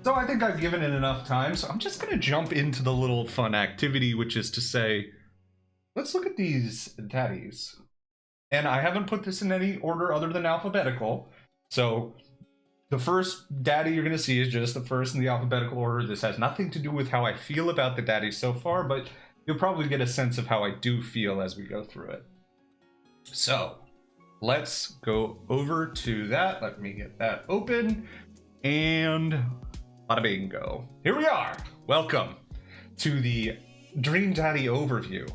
So I think I've given it enough time, so I'm just going to jump into the little fun activity, which is to say, let's look at these daddies. And I haven't put this in any order other than alphabetical. So the first daddy you're going to see is just the first in the alphabetical order. This has nothing to do with how I feel about the daddies so far, but you'll probably get a sense of how I do feel as we go through it. So let's go over to that. Let me get that open. And bada bingo. Here we are. Welcome to the Dream Daddy overview.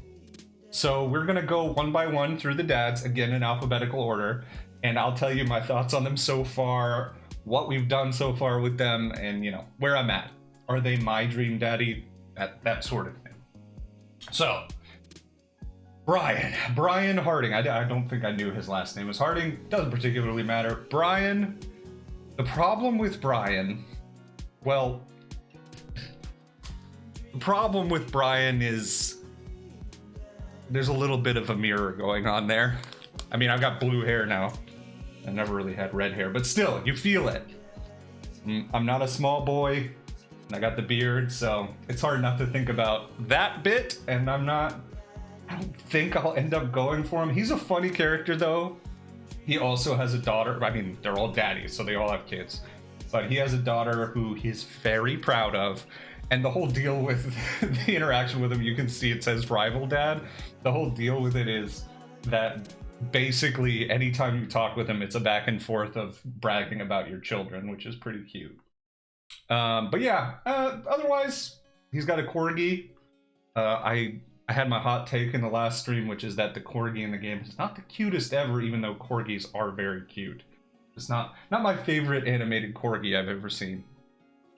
So we're going to go one by one through the dads, again in alphabetical order, and I'll tell you my thoughts on them so far, what we've done so far with them, and, you know, where I'm at. Are they my dream daddy? That sort of thing. So, Brian Harding. I don't think I knew his last name was Harding. Doesn't particularly matter. Brian, the problem with Brian, well, the problem with Brian is there's a little bit of a mirror going on there. I mean, I've got blue hair now. I never really had red hair, but still, you feel it. I'm not a small boy, and I got the beard, so it's hard enough to think about that bit, and I don't think I'll end up going for him. He's a funny character, though. He also has a daughter. I mean, they're all daddies, so they all have kids. But he has a daughter who he's very proud of. And the whole deal with the interaction with him, you can see it says rival dad. The whole deal with it is that basically anytime you talk with him, it's a back and forth of bragging about your children, which is pretty cute. But yeah, otherwise, he's got a corgi. I had my hot take in the last stream, which is that the corgi in the game is not the cutest ever, even though corgis are very cute. It's not my favorite animated corgi I've ever seen,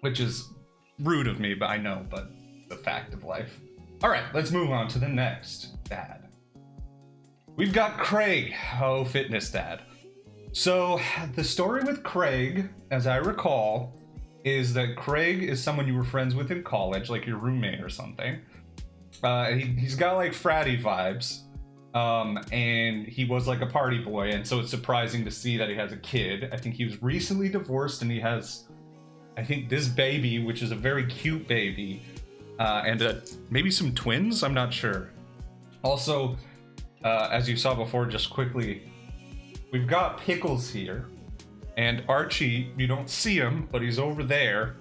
which is rude of me, but I know, but the fact of life. All right, let's move on to the next dad. We've got Craig, fitness dad. So the story with Craig, as I recall, is that Craig is someone you were friends with in college, like your roommate or something. He's got like fratty vibes, and he was like a party boy, and so it's surprising to see that he has a kid. I think he was recently divorced, and he has, I think, this baby, which is a very cute baby, and maybe some twins, I'm not sure. Also, as you saw before, just quickly, we've got Pickles here, and Archie, you don't see him, but he's over there,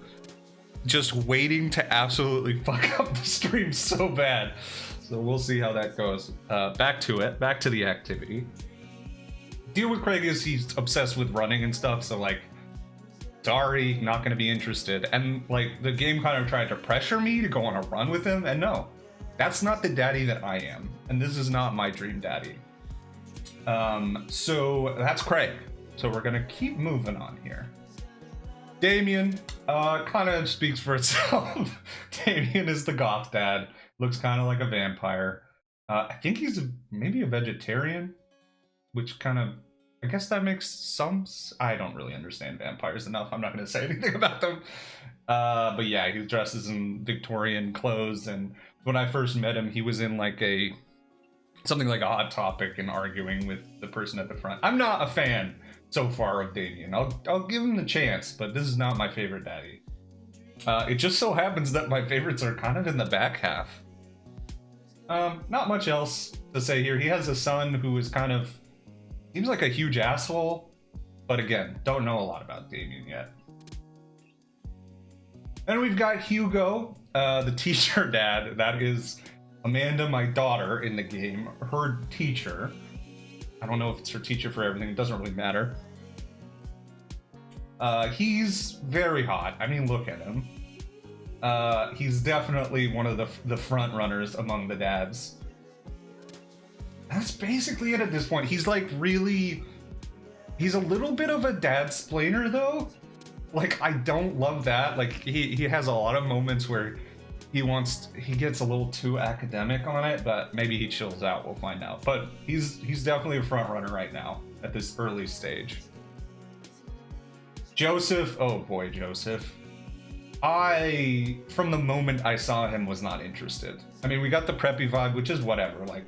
just waiting to absolutely fuck up the stream so bad. So we'll see how that goes. Back to the activity. Deal with Craig is he's obsessed with running and stuff, so like, sorry, not going to be interested. And like the game kind of tried to pressure me to go on a run with him, and no, that's not the daddy that I am, and this is not my dream daddy. So that's Craig. So we're gonna keep moving on here. Damien kind of speaks for itself. Damien is the goth dad. Looks kind of like a vampire. I think he's maybe a vegetarian, which kind of, I guess that makes some... I don't really understand vampires enough. I'm not going to say anything about them. But yeah, he dresses in Victorian clothes, and when I first met him, he was in like something like a Hot Topic and arguing with the person at the front. I'm not a fan so far of Damien. I'll give him the chance, but this is not my favorite daddy. It just so happens that my favorites are kind of in the back half. Not much else to say here. He has a son who is kind of... seems like a huge asshole, but again, don't know a lot about Damien yet. Then we've got Hugo, the teacher dad. That is Amanda, my daughter in the game, her teacher. I don't know if it's her teacher for everything. It doesn't really matter. He's very hot. I mean, look at him. He's definitely one of the front runners among the dads. That's basically it at this point. He's like really... he's a little bit of a dad-splainer, though. Like, I don't love that. Like, he has a lot of moments where he gets a little too academic on it, but maybe he chills out. We'll find out. But he's definitely a front runner right now at this early stage. Joseph, oh boy, Joseph. From the moment I saw him, was not interested. I mean, we got the preppy vibe, which is whatever. Like,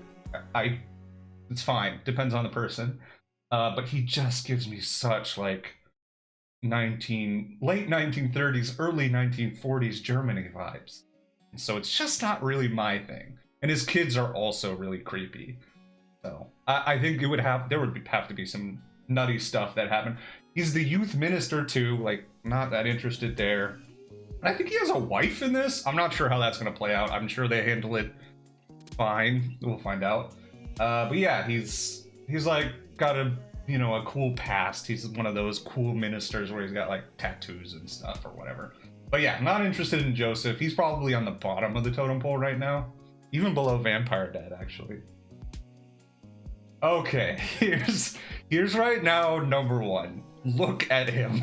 it's fine. Depends on the person. But he just gives me such, like, late 1930s, early 1940s Germany vibes. And so it's just not really my thing. And his kids are also really creepy. So I think there would have to be some nutty stuff that happened. He's the youth minister too, like not that interested there. I think he has a wife in this. I'm not sure how that's gonna play out. I'm sure they handle it fine. We'll find out. But yeah, he's like got a cool past. He's one of those cool ministers where he's got like tattoos and stuff or whatever. But yeah, not interested in Joseph. He's probably on the bottom of the totem pole right now, even below Vampire Dad actually. Okay, here's right now number one. Look at him.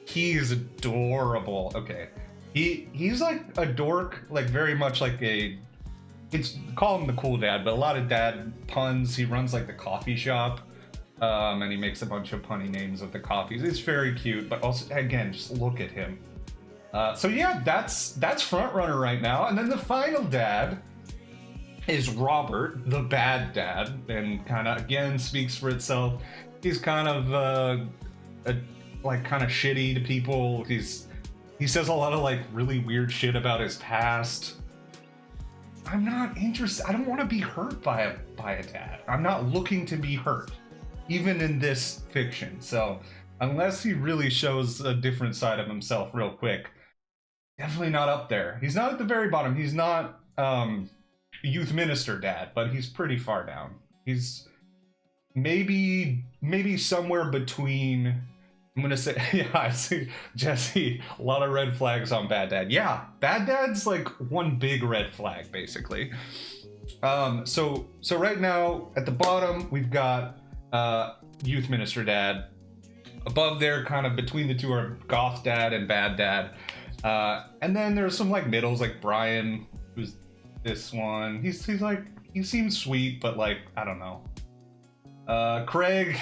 He's adorable. Okay, he's like a dork, like very much like it's call him the cool dad, but a lot of dad puns. He runs like the coffee shop, and he makes a bunch of punny names of the coffees. It's very cute, but also again, just look at him. So yeah, that's front runner right now, and then the final dad is Robert, the bad dad, and kind of again speaks for itself. He's kind of kind of shitty to people. He says a lot of like really weird shit about his past. I'm not interested. I don't want to be hurt by a dad. I'm not looking to be hurt, even in this fiction. So unless he really shows a different side of himself real quick, definitely not up there. He's not at the very bottom. He's not youth minister dad, but he's pretty far down. He's maybe somewhere between. I'm gonna say, yeah, I see Jesse, a lot of red flags on bad dad. Yeah, bad dad's like one big red flag basically. So right now at the bottom we've got youth minister dad. Above there, kind of between the two, are goth dad and bad dad. And then there's some like middles, like Brian, who's this one. He's like, he seems sweet, but like, I don't know. Craig,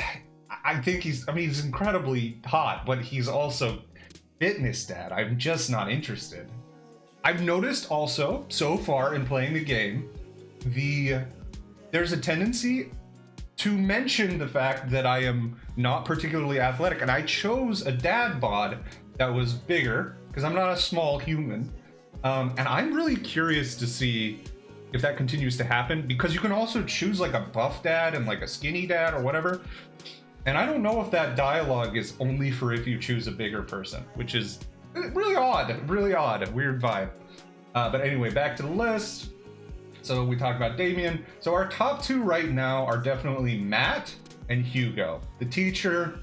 I think he's incredibly hot, but he's also fitness dad. I'm just not interested. I've noticed also so far in playing the game, there's a tendency to mention the fact that I am not particularly athletic, and I chose a dad bod that was bigger because I'm not a small human. And I'm really curious to see if that continues to happen, because you can also choose like a buff dad and like a skinny dad or whatever. And I don't know if that dialogue is only for if you choose a bigger person, which is really odd, weird vibe. But anyway, back to the list. So we talked about Damien. So our top two right now are definitely Matt and Hugo. The teacher,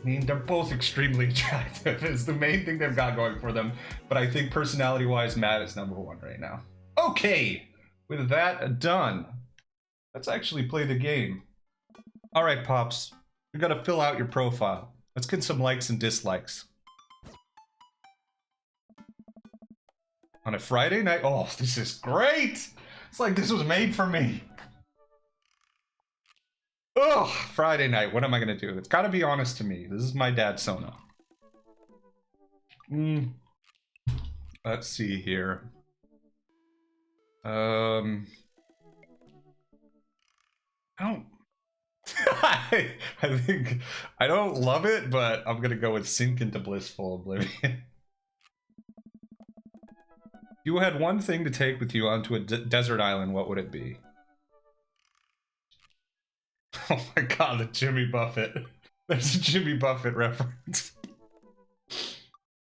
I mean, they're both extremely attractive is the main thing they've got going for them. But I think personality-wise, Matt is number one right now. Okay, with that done, let's actually play the game. All right, Pops, you gotta fill out your profile. Let's get some likes and dislikes. On a Friday night? Oh, this is great! It's like this was made for me. Ugh, Friday night, what am I gonna do? It's gotta be honest to me. This is my dad, Sona. Let's see here. I don't... I think I don't love it, but I'm gonna go with Sink into Blissful Oblivion. You had one thing to take with you onto a desert island, what would it be? Oh my god, the Jimmy Buffett. There's a Jimmy Buffett reference.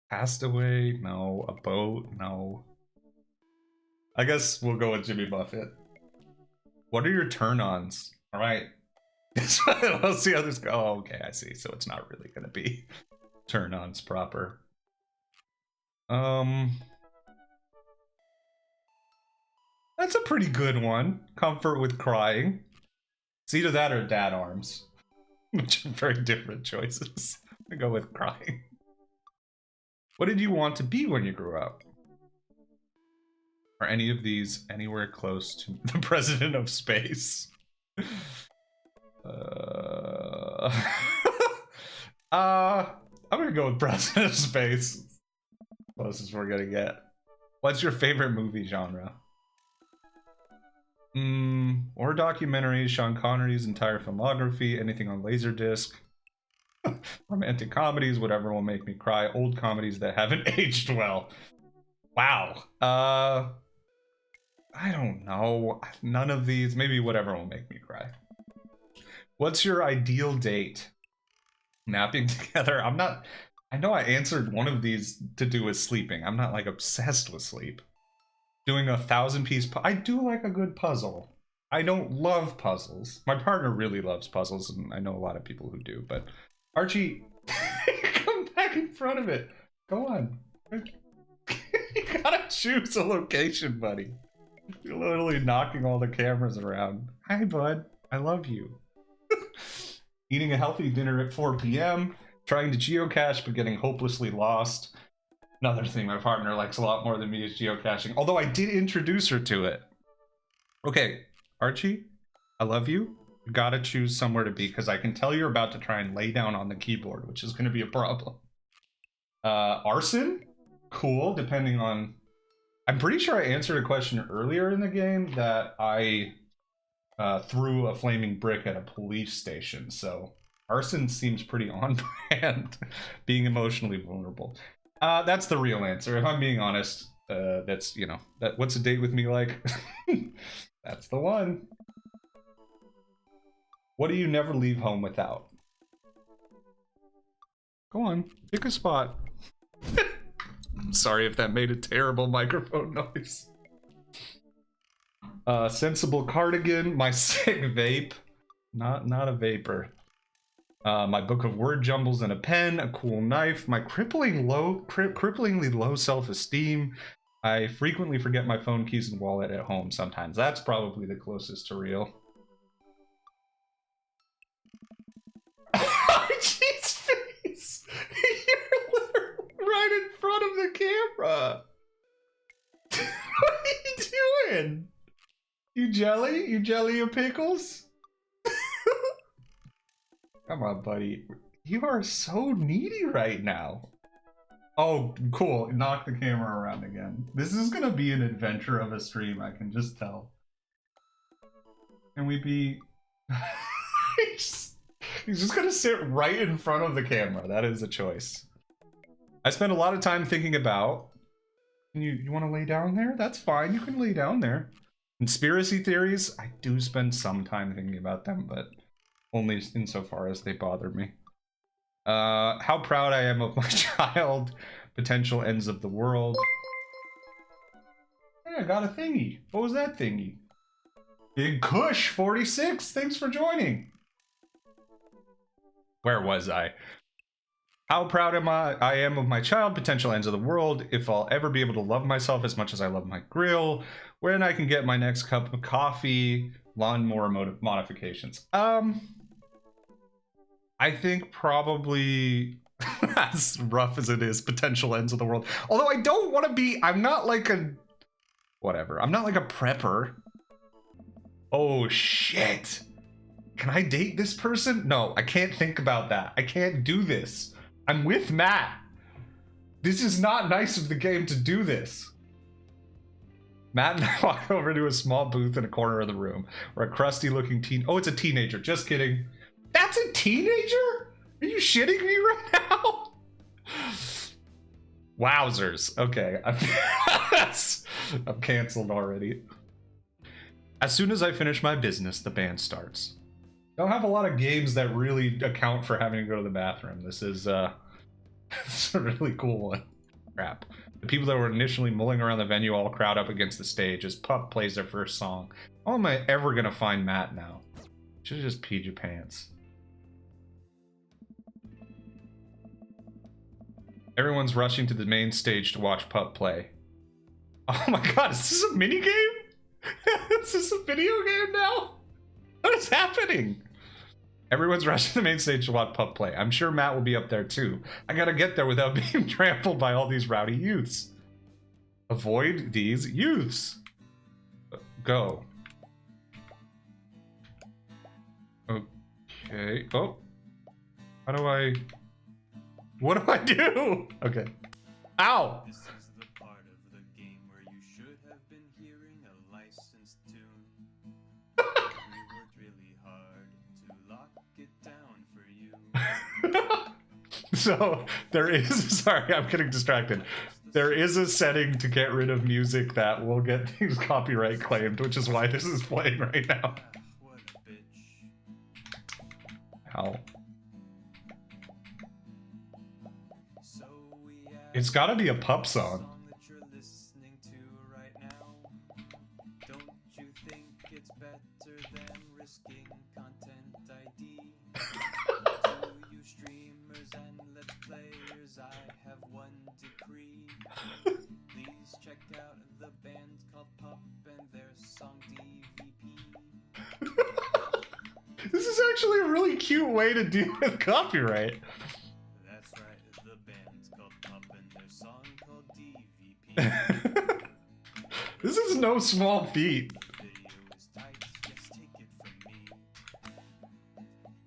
Castaway? No. A boat? No. I guess we'll go with Jimmy Buffett. What are your turn-ons? Alright. Let's see how this goes. Oh, okay, I see. So it's not really gonna be turn-ons proper. That's a pretty good one. Comfort with crying. It's either that or dad arms. Which are very different choices. I go with crying. What did you want to be when you grew up? Are any of these anywhere close to the president of space? I'm gonna go with president of space. Closest we're gonna get. What's your favorite movie genre? Or documentaries, Sean Connery's entire filmography, anything on Laserdisc. Romantic comedies, whatever will make me cry. Old comedies that haven't aged well. Wow. I don't know. None of these. Maybe whatever will make me cry. What's your ideal date? Napping together. I'm not. I know I answered one of these to do with sleeping. I'm not like obsessed with sleep. Doing a 1,000-piece. I do like a good puzzle. I don't love puzzles. My partner really loves puzzles, and I know a lot of people who do. But Archie, come back in front of it. Go on. You gotta choose a location, buddy. You're literally knocking all the cameras around. Hi, bud. I love you. Eating a healthy dinner at 4 p.m. Trying to geocache but getting hopelessly lost. Another thing my partner likes a lot more than me is geocaching. Although I did introduce her to it. Okay, Archie, I love you. You gotta choose somewhere to be because I can tell you're about to try and lay down on the keyboard, which is gonna be a problem. Arson? Cool, depending on... I'm pretty sure I answered a question earlier in the game that I threw a flaming brick at a police station, so arson seems pretty on brand. Being emotionally vulnerable. That's the real answer. If I'm being honest, that's, you know, that. What's a date with me like? That's the one. What do you never leave home without? Go on, pick a spot. Sorry if that made a terrible microphone noise. Sensible cardigan, my sick vape. Not a vapor. My book of word jumbles and a pen, a cool knife, my cripplingly low self-esteem. I frequently forget my phone keys and wallet at home sometimes. That's probably the closest to real. Archie's face! You're literally right in front of the camera! What are you doing? You jelly? You jelly of pickles? Come on, buddy. You are so needy right now. Oh, cool. Knock the camera around again. This is gonna be an adventure of a stream, I can just tell. Can we be... He's just gonna sit right in front of the camera. That is a choice. I spent a lot of time thinking about... You want to lay down there? That's fine. You can lay down there. Conspiracy theories? I do spend some time thinking about them, but only insofar as they bother me. How proud I am of my child. Potential ends of the world. Hey, I got a thingy. What was that thingy? Big Kush 46. Thanks for joining. Where was I? How proud I am of my child. Potential ends of the world. If I'll ever be able to love myself as much as I love my grill. When I can get my next cup of coffee. Lawnmower modifications. I think probably, as rough as it is, potential ends of the world. Although I don't want to be, I'm not like a, whatever. I'm not like a prepper. Oh, shit. Can I date this person? No, I can't think about that. I can't do this. I'm with Matt. This is not nice of the game to do this. Matt and I walk over to a small booth in a corner of the room where a crusty looking teen... Oh, it's a teenager. Just kidding. That's a teenager? Are you shitting me right now? Wowzers. Okay. I'm canceled already. As soon as I finish my business, the band starts. Don't have a lot of games that really account for having to go to the bathroom. This is it's a really cool one. Crap. The people that were initially mulling around the venue all crowd up against the stage as Pup plays their first song. How am I ever gonna find Matt now? Should've just peed your pants. Everyone's rushing to the main stage to watch Pup play. Oh my god, is this a mini game? Is this a video game now? What is happening? Everyone's rushing to the main stage to watch Pup play. I'm sure Matt will be up there too. I gotta get there without being trampled by all these rowdy youths. Avoid these youths. Go. Okay. Oh. How do I... What do I do? Okay. Ow! This is the part of the game where you should have been hearing a licensed tune. We worked really hard to lock it down for you. So there is, sorry, I'm getting distracted. There is a setting to get rid of music that will get things copyright claimed, which is why this is playing right now. What a bitch. How? So we It's gotta be a pup song. song that you're listening to right now. Don't you think it's better than risking content ID? To you streamers and let's players, I have one decree. Please check out the band called Pup and their song DVP. This is actually a really cute way to deal with copyright. That's right, the band's called Pup and their song called DVP. This is no small feat. Video is tight, yes, take it from me.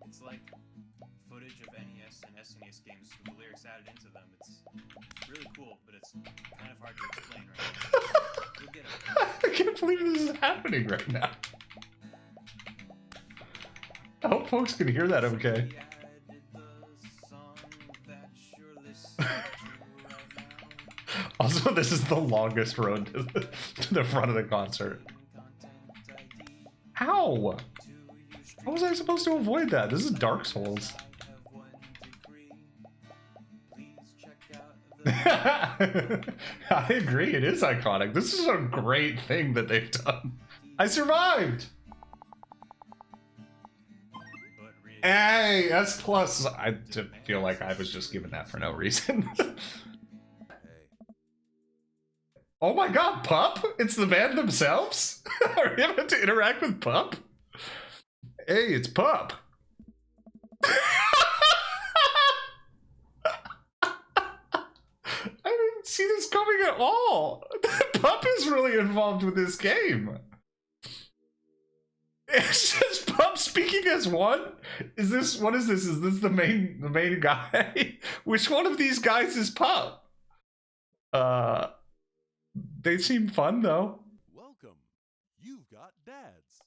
It's like footage of NES and SNES games with the lyrics added into them. It's really cool, but it's kind of hard to explain right now. You'll get it. I can't believe this is happening right now. I hope folks can hear that okay. We added the song that you're listening to right now. Also, this is the longest road to the front of the concert. Content ID How? to you How was I supposed to avoid that? This is Dark Souls. I have one degree. Please check out the I agree, it is iconic. This is a great thing that they've done. I survived! but really Hey, S plus. I feel like I was just given that for no reason. Oh my god, Pup? It's the band themselves? Are we able to interact with Pup? Hey, it's Pup. I didn't see this coming at all. Pup is really involved with this game. It's just Pup speaking as one? Is this, what is this? Is this the main guy? Which one of these guys is Pup? They seem fun though. Welcome. You've got dads.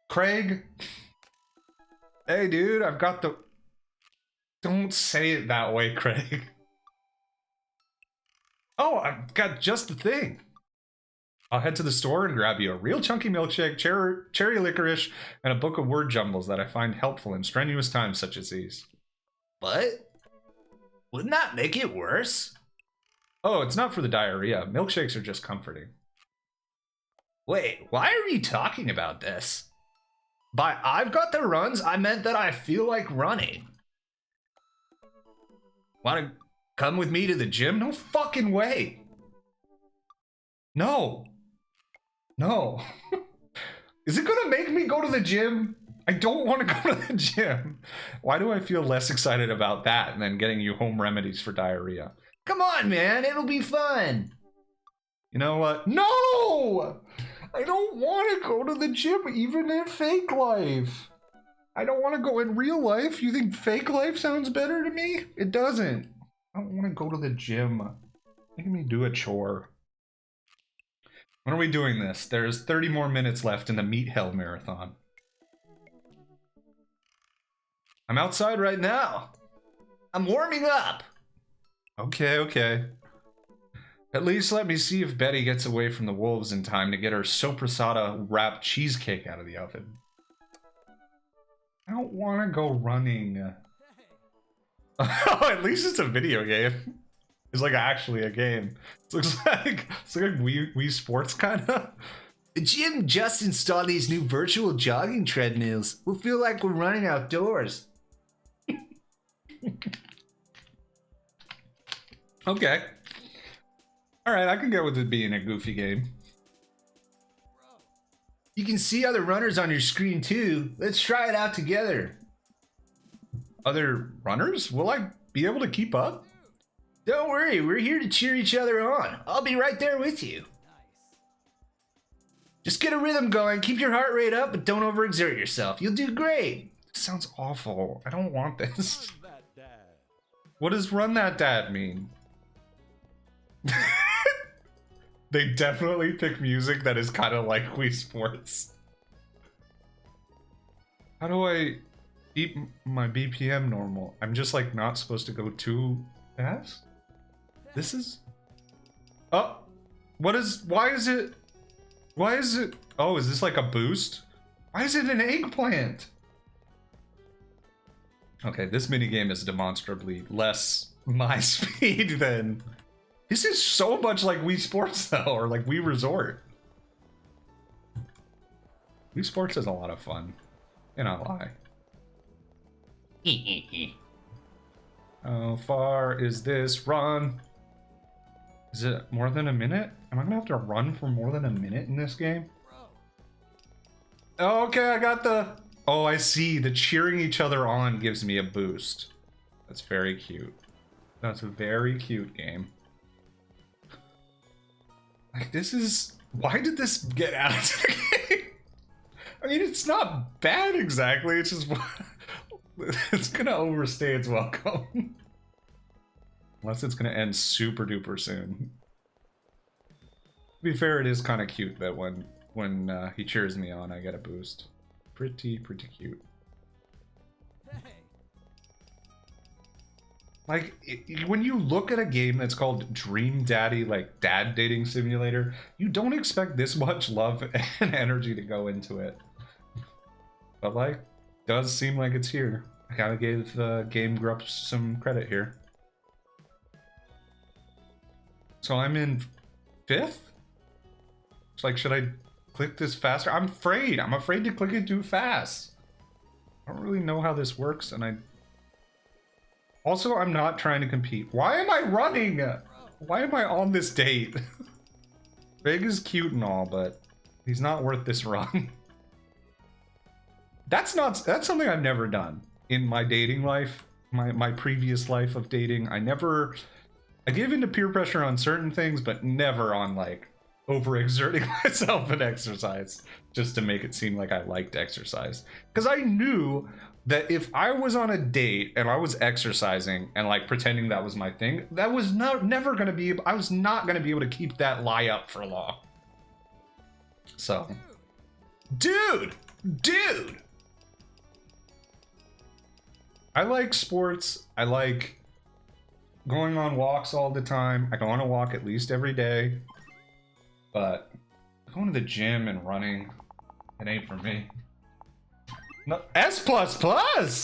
Craig. Hey dude, I've got the... Don't say it that way, Craig. Oh, I've got just the thing. I'll head to the store and grab you a real chunky milkshake, cherry licorice, and a book of word jumbles that I find helpful in strenuous times such as these. What? Wouldn't that make it worse? Oh, it's not for the diarrhea. Milkshakes are just comforting. Wait, why are you talking about this? By I've got the runs, I meant that I feel like running. Wanna come with me to the gym? No fucking way. No. No. Is it gonna make me go to the gym? I don't want to go to the gym. Why do I feel less excited about that than getting you home remedies for diarrhea? Come on, man. It'll be fun. You know what? No! I don't want to go to the gym even in fake life. I don't want to go in real life. You think fake life sounds better to me? It doesn't. I don't want to go to the gym. Make me do a chore. When are we doing this? There's 30 more minutes left in the Meat Hell Marathon. I'm outside right now. I'm warming up. Okay, okay. At least let me see if Betty gets away from the wolves in time to get her sopressata wrapped cheesecake out of the oven. I don't want to go running. Oh, at least it's a video game. It's like actually a game. It looks like Wii Sports kind of. The gym just installed these new virtual jogging treadmills. We'll feel like we're running outdoors. Okay. Alright, I can get with it being a goofy game. You can see other runners on your screen too. Let's try it out together. Other runners? Will I be able to keep up? Don't worry, we're here to cheer each other on. I'll be right there with you. Just get a rhythm going, keep your heart rate up, but don't overexert yourself. You'll do great. This sounds awful. I don't want this. Run that dad. What does run that dad mean? They definitely pick music that is kind of like Wii Sports. How do I keep my BPM normal. I'm just like not supposed to go too fast. This is... Oh! What is... Why is it... Why is it... Oh, is this like a boost? Why is it an eggplant? Okay, this minigame is demonstrably less my speed than... This is so much like Wii Sports though, or like Wii Resort. Wii Sports is a lot of fun. Cannot lie. How far is this run? Is it more than a minute? Am I gonna have to run for more than a minute in this game? Oh, okay, I got the... Oh, I see. The cheering each other on gives me a boost. That's very cute. That's a very cute game. Like, this is... Why did this get added to the game? I mean, it's not bad exactly. It's just... It's gonna overstay its welcome. Unless it's gonna end super duper soon. To be fair, it is kind of cute that when he cheers me on, I get a boost. Pretty cute. Like, when you look at a game that's called Dream Daddy, like dad dating simulator, you don't expect this much love and energy to go into it. But like, does seem like it's here. I gotta give Game Grumps some credit here. So I'm in 5th? It's like, should I click this faster? I'm afraid to click it too fast. I don't really know how this works, and also, I'm not trying to compete. Why am I running? Why am I on this date? Big is cute and all, but he's not worth this run. That's something I've never done in my dating life, my previous life of dating. I gave into peer pressure on certain things, but never on like overexerting myself in exercise just to make it seem like I liked exercise. Because I knew that if I was on a date and I was exercising and like pretending that was my thing, that was never gonna be, I was not gonna be able to keep that lie up for long. So, dude! I like sports. I like going on walks all the time. I go on a walk at least every day. But going to the gym and running, it ain't for me. No, S++! I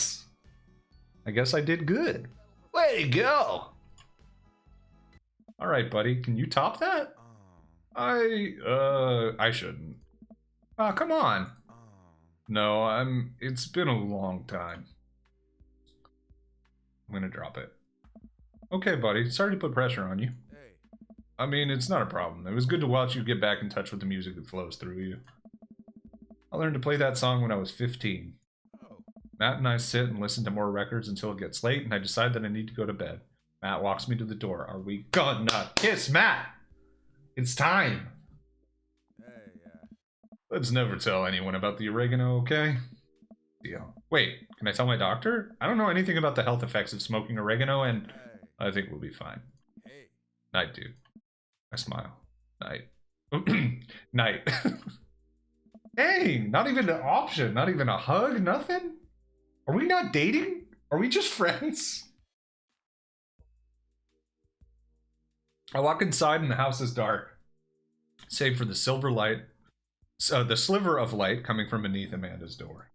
guess I did good. Way to go! Alright, buddy, can you top that? I shouldn't. Oh, come on. No, it's been a long time. I'm gonna drop it. Okay, buddy, sorry to put pressure on you. I mean, it's not a problem. It was good to watch you get back in touch with the music that flows through you. I learned to play that song when I was 15. Matt and I sit and listen to more records until it gets late, and I decide that I need to go to bed. Matt walks me to the door. Are we gonna kiss, Matt? It's time. Let's never tell anyone about the oregano, okay? Deal. Wait, can I tell my doctor? I don't know anything about the health effects of smoking oregano, and I think we'll be fine. Night, dude. I smile. Night. Night. Dang, not even an option. Not even a hug, nothing? Are we not dating? Are we just friends? I walk inside and the house is dark, save for the silver light, the sliver of light coming from beneath Amanda's door.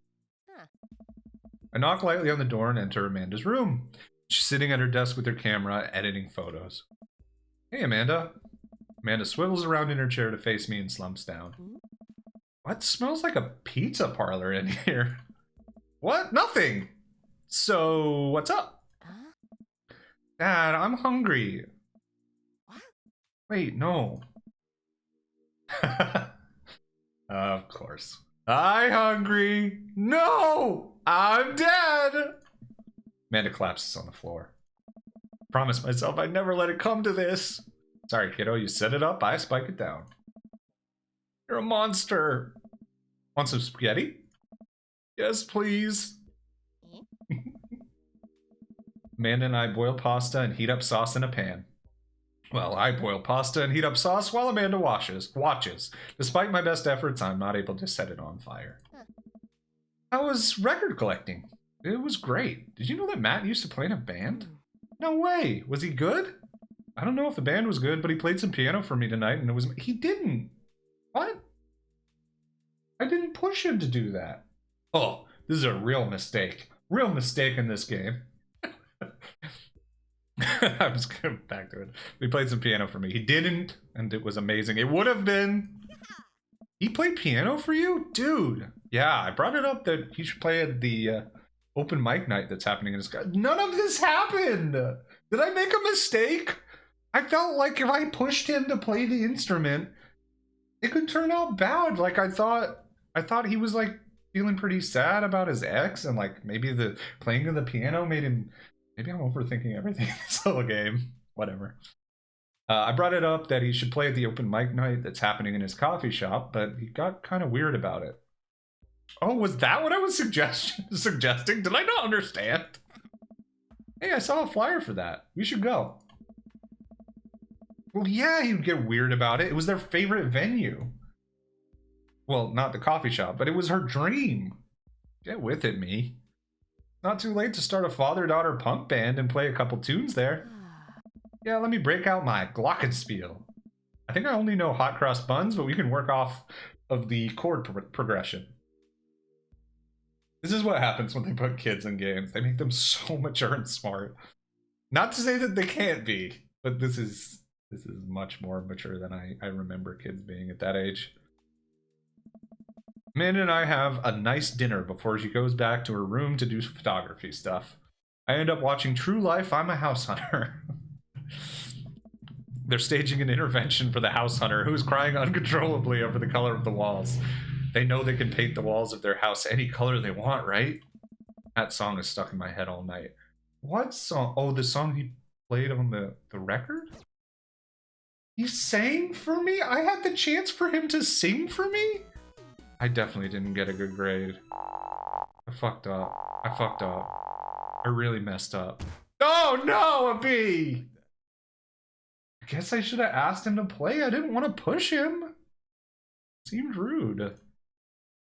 I knock lightly on the door and enter Amanda's room. She's sitting at her desk with her camera, editing photos. Hey, Amanda. Amanda swivels around in her chair to face me and slumps down. What? Smells like a pizza parlor in here. What? Nothing. So, what's up? Dad, I'm hungry. What? Wait, no. Of course. I'm hungry. No! I'm dead! Amanda collapses on the floor. Promised myself I'd never let it come to this. Sorry, kiddo, you set it up, I spike it down. You're a monster. Want some spaghetti? Yes, please. Amanda and I boil pasta and heat up sauce in a pan. Well, I boil pasta and heat up sauce while Amanda watches. Despite my best efforts, I'm not able to set it on fire. How was record collecting? It was great. Did you know that Matt used to play in a band? No way. Was he good? I don't know if the band was good, but he played some piano for me tonight, and it was... He didn't. What? I didn't push him to do that. Oh, this is a real mistake. Real mistake in this game. I'm just going back to it. He played some piano for me. He didn't, and it was amazing. It would have been... He played piano for you? Dude. Yeah, I brought it up that he should play at the open mic night that's happening in his... None of this happened! Did I make a mistake? I felt like if I pushed him to play the instrument, it could turn out bad. Like, I thought he was, like, feeling pretty sad about his ex, and, like, maybe the playing of the piano made him... Maybe I'm overthinking everything in this whole game. Whatever. I brought it up that he should play at the open mic night that's happening in his coffee shop, but he got kind of weird about it. Oh, was that what I was suggesting? Did I not understand? Hey, I saw a flyer for that. We should go. Well, yeah, he'd get weird about it. It was their favorite venue. Well, not the coffee shop, but it was her dream. Get with it, me. Not too late to start a father-daughter punk band and play a couple tunes there. Yeah, let me break out my glockenspiel. I think I only know hot cross buns, but we can work off of the chord progression. This is what happens when they put kids in games. They make them so mature and smart. Not to say that they can't be, but this is much more mature than I remember kids being at that age. Amanda and I have a nice dinner before she goes back to her room to do photography stuff. I end up watching True Life, I'm a House Hunter. They're staging an intervention for the house hunter who's crying uncontrollably over the color of the walls. They know they can paint the walls of their house any color they want, right? That song is stuck in my head all night. What song? Oh, the song he played on the record? He sang for me? I had the chance for him to sing for me? I definitely didn't get a good grade. I fucked up. I really messed up. Oh no, a B! I guess I should have asked him to play. I didn't want to push him. Seemed rude.